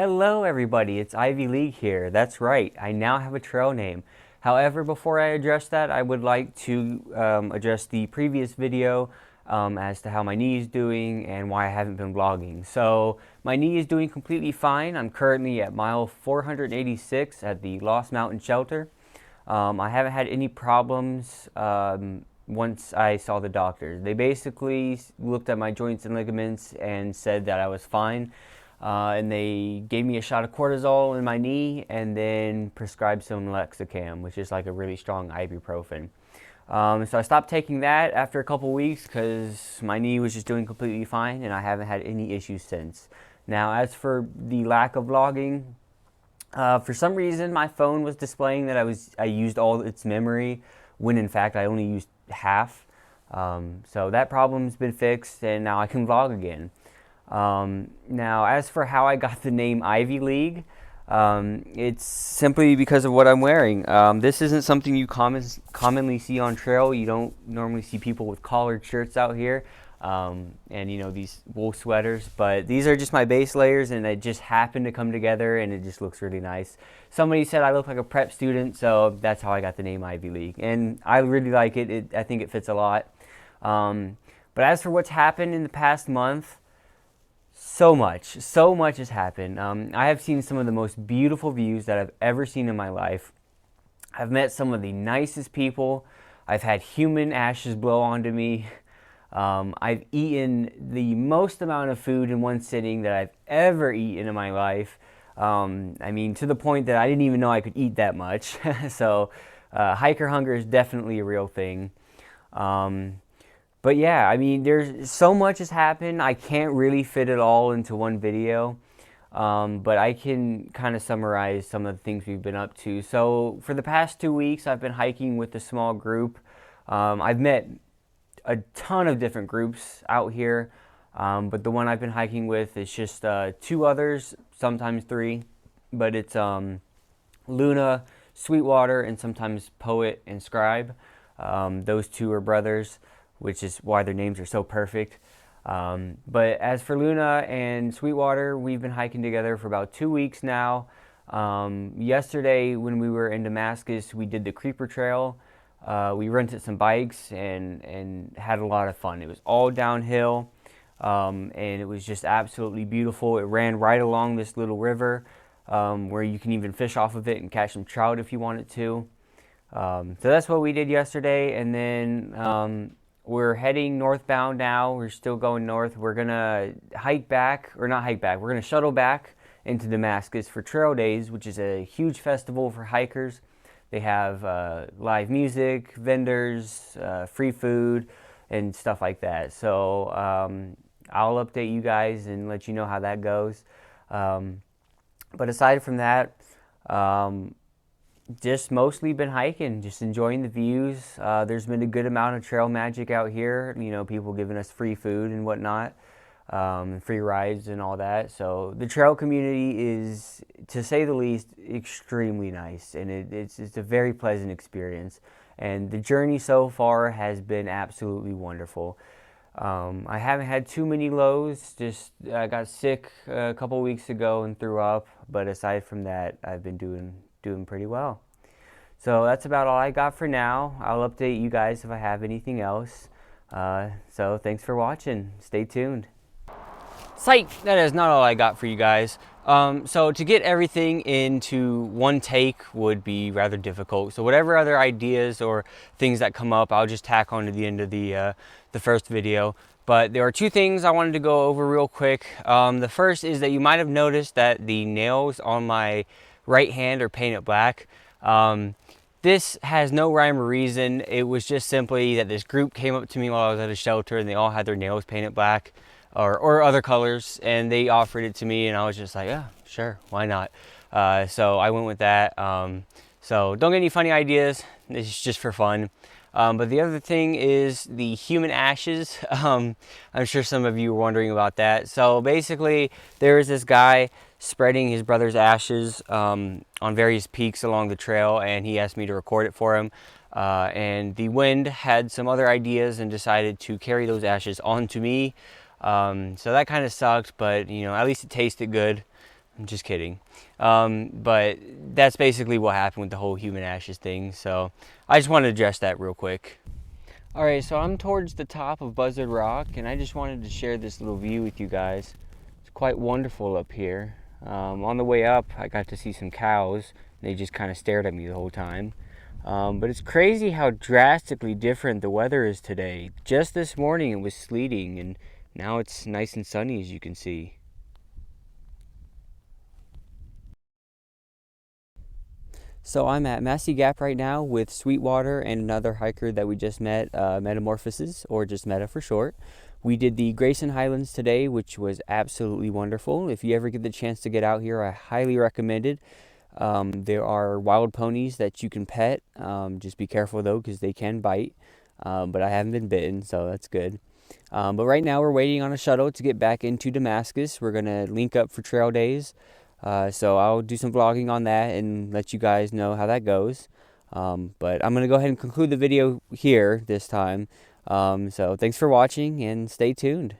Hello everybody, it's Ivy League here. That's right, I now have a trail name. However, before I address that, I would like to address the previous video as to how my knee is doing and why I haven't been vlogging. So, my knee is doing completely fine. I'm currently at mile 486 at the Lost Mountain Shelter. I haven't had any problems once I saw the doctors. They basically looked at my joints and ligaments and said that I was fine. And they gave me a shot of cortisol in my knee and then prescribed some Lexicam, which is like a really strong ibuprofen. So I stopped taking that after a couple weeks because my knee was just doing completely fine and I haven't had any issues since. Now, as for the lack of vlogging, for some reason my phone was displaying that I used all its memory when in fact I only used half. So that problem's been fixed and now I can vlog again. Now, as for how I got the name Ivy League, it's simply because of what I'm wearing. This isn't something you commonly see on trail. You don't normally see people with collared shirts out here, and these wool sweaters, but these are just my base layers and it just happened to come together and it just looks really nice. Somebody said I look like a prep student, so that's how I got the name Ivy League, and I really like it. I think it fits a lot. But as for what's happened in the past month, so much has happened. I have seen some of the most beautiful views that I've ever seen in my life. I've met some of the nicest people. I've had human ashes blow onto me. I've eaten the most amount of food in one sitting that I've ever eaten in my life. I mean, to the point that I didn't even know I could eat that much. So hiker hunger is definitely a real thing. But yeah, I mean, there's so much has happened. I can't really fit it all into one video, but I can kind of summarize some of the things we've been up to. So for the past 2 weeks, I've been hiking with a small group. I've met a ton of different groups out here, but the one I've been hiking with is just 2 others, sometimes 3, but it's Luna, Sweetwater, and sometimes Poet and Scribe. Those 2 are brothers, which is why their names are so perfect. But as for Luna and Sweetwater, we've been hiking together for about 2 weeks now. Yesterday, when we were in Damascus, we did the Creeper Trail. We rented some bikes and had a lot of fun. It was all downhill, and it was just absolutely beautiful. It ran right along this little river where you can even fish off of it and catch some trout if you wanted to. So that's what we did yesterday, and then we're heading northbound now. We're still going north. We're gonna hike back, or not hike back, we're gonna shuttle back into Damascus for Trail Days, which is a huge festival for hikers. They have live music, vendors, free food, and stuff like that. So I'll update you guys and let you know how that goes. But aside from that, just mostly been hiking, just enjoying the views. There's been a good amount of trail magic out here, people giving us free food and whatnot, free rides and all that. So the trail community is, to say the least, extremely nice, and it's a very pleasant experience. And the journey so far has been absolutely wonderful. I haven't had too many lows, just I got sick a couple weeks ago and threw up, but aside from that, I've been doing pretty well. So that's about all I got for now. I'll update you guys if I have anything else. So thanks for watching. Stay tuned. Psych! That is not all I got for you guys. So to get everything into one take would be rather difficult. So whatever other ideas or things that come up, I'll just tack on to the end of the first video. But there are 2 things I wanted to go over real quick. The first is that you might have noticed that the nails on my right hand are painted black. This has no rhyme or reason. It was just simply that this group came up to me while I was at a shelter and they all had their nails painted black or other colors, and they offered it to me and I was just like, yeah, sure, why not? So I went with that. So don't get any funny ideas. This is just for fun. But the other thing is the human ashes. I'm sure some of you were wondering about that. So basically, there is this guy spreading his brother's ashes on various peaks along the trail, and he asked me to record it for him. And the wind had some other ideas and decided to carry those ashes onto me. So that kind of sucked, but at least it tasted good. I'm just kidding. But that's basically what happened with the whole human ashes thing. So I just wanted to address that real quick. All right, so I'm towards the top of Buzzard Rock, and I just wanted to share this little view with you guys. It's quite wonderful up here. On the way up, I got to see some cows. They just kind of stared at me the whole time. But it's crazy how drastically different the weather is today. Just this morning it was sleeting, and now it's nice and sunny, as you can see. So I'm at Massey Gap right now with Sweetwater and another hiker that we just met, Metamorphosis, or just Meta for short. We did the Grayson Highlands today, which was absolutely wonderful. If you ever get the chance to get out here, I highly recommend it. There are wild ponies that you can pet. Just be careful though, because they can bite. But I haven't been bitten, so that's good. But right now we're waiting on a shuttle to get back into Damascus. We're gonna link up for trail days. So I'll do some vlogging on that and let you guys know how that goes. But I'm going to go ahead and conclude the video here this time. So thanks for watching and stay tuned.